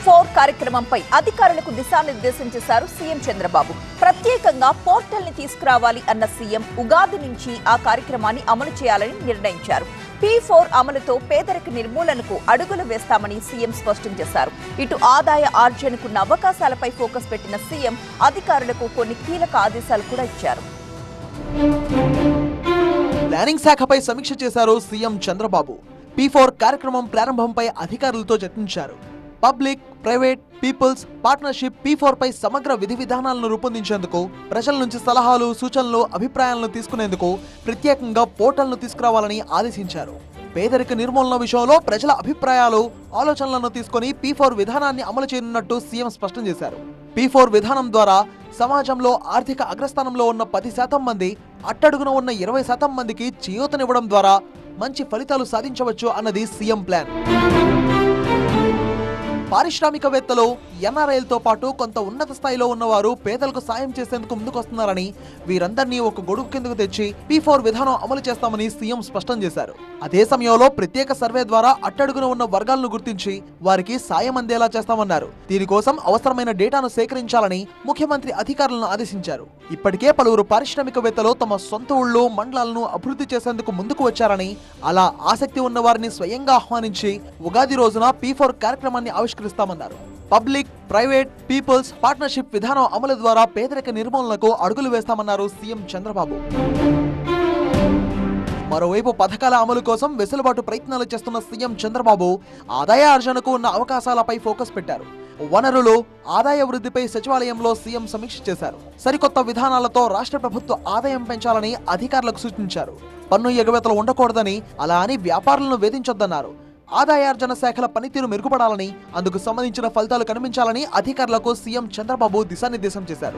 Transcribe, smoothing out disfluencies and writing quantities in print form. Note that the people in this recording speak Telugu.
P4 కార్యక్రమంపై అధికారులకు దిశానిర్దేశం చేశారు సీఎం చంద్రబాబు. ప్రత్యేకంగా పోర్టల్ ని తీసుకురావాలి అన్న సీఎం ఉగాది నుంచి ఆ కార్యక్రమాన్ని అమలు చేయాలని నిర్ణయించారు. P4 అమలుతో పేదరిక నిర్మూలనకు అడుగులు వేస్తామని సీఎం స్పష్టం చేశారు. ఇటు ఆదాయ ఆర్జనకున్న అవకాశాలపై ఫోకస్ పెట్టిన సీఎం అధికారులకు కొన్ని కీలక ఆదేశాలు కూడా ఇచ్చారు. ప్లానింగ్ శాఖపై సమీక్ష చేశారు సీఎం చంద్రబాబు. P4 కార్యక్రమం ప్రారంభంపై అధికారులతో చర్చించారు. Public, private, people's partnership P4 పై సమగ్ర విధి విధానాలను రూపొందించేందుకు, ప్రజల నుంచి సలహాలు, సూచనలు, అభిప్రాయాలను తీసుకునేందుకు ప్రత్యేకంగా పోర్టల్ను తీసుకురావాలని ఆదేశించారు. పేదరిక నిర్మూలన విషయంలో ప్రజల అభిప్రాయాలు, ఆలోచనలను తీసుకుని P4 విధానాన్ని అమలు చేయనున్నట్టు సీఎం స్పష్టం చేశారు. P4 విధానం ద్వారా సమాజంలో ఆర్థిక అగ్రస్థానంలో ఉన్న 10% మంది, అట్టడుగున ఉన్న 20% మందికి చేయూతనివ్వడం ద్వారా మంచి ఫలితాలు సాధించవచ్చు అన్నది సీఎం ప్లాన్. పారిశ్రామికవేత్తలు, ఎన్ఆర్ఐలతో పాటు కొంత ఉన్నత స్థాయిలో ఉన్నవారు పేదలకు సాయం చేసేందుకు ముందుకొస్తున్నారని, వీరందరినీ ఒక గొడుగు కిందకు తెచ్చి P4 విధానం అమలు చేస్తామని సీఎం స్పష్టం చేశారు. అదే సమయంలో ప్రత్యేక సర్వే ద్వారా అట్టడుగున ఉన్న వర్గాలను గుర్తించి వారికి సాయం అందేలా చేస్తామన్నారు. దీనికోసం అవసరమైన డేటాను సేకరించాలని ముఖ్యమంత్రి అధికారులను ఆదేశించారు. ఇప్పటికే పలువురు పారిశ్రామికవేత్తలు తమ సొంత ఊళ్ళు, మండలాలను అభివృద్ధి చేసేందుకు ముందుకు వచ్చారని, అలా ఆసక్తి ఉన్న వారిని స్వయంగా ఆహ్వానించి ఉగాది రోజున P4 కార్యక్రమాన్ని ఆవిష్కరిస్తామన్నారు. పబ్లిక్, ప్రైవేట్, పీపుల్స్ పార్ట్నర్షిప్ విధానం అమలు ద్వారా పేదరిక నిర్మూలనకు అడుగులు వేస్తామన్నారు సీఎం చంద్రబాబు. మరోవైపు పథకాల అమలు కోసం వెసులుబాటు ప్రయత్నాలు చేస్తున్న సీఎం చంద్రబాబు ఆదాయ ఆర్జనకు ఉన్న అవకాశాలపై ఫోకస్ పెట్టారు. వనరులు, ఆదాయ వృద్ధిపై సచివాలయంలో సీఎం సమీక్ష చేశారు. సరికొత్త విధానాలతో రాష్ట్ర ప్రభుత్వ ఆదాయం పెంచాలని అధికారులకు సూచించారు. పన్ను ఎగవేతలు ఉండకూడదని, అలా అని వ్యాపారులను వేధించొద్దన్నారు. ఆదాయార్జన శాఖల పనితీరు మెరుగుపడాలని, అందుకు సంబంధించిన ఫలితాలు కనిపించాలని అధికారులకు సీఎం చంద్రబాబు దిశానిర్దేశం చేశారు.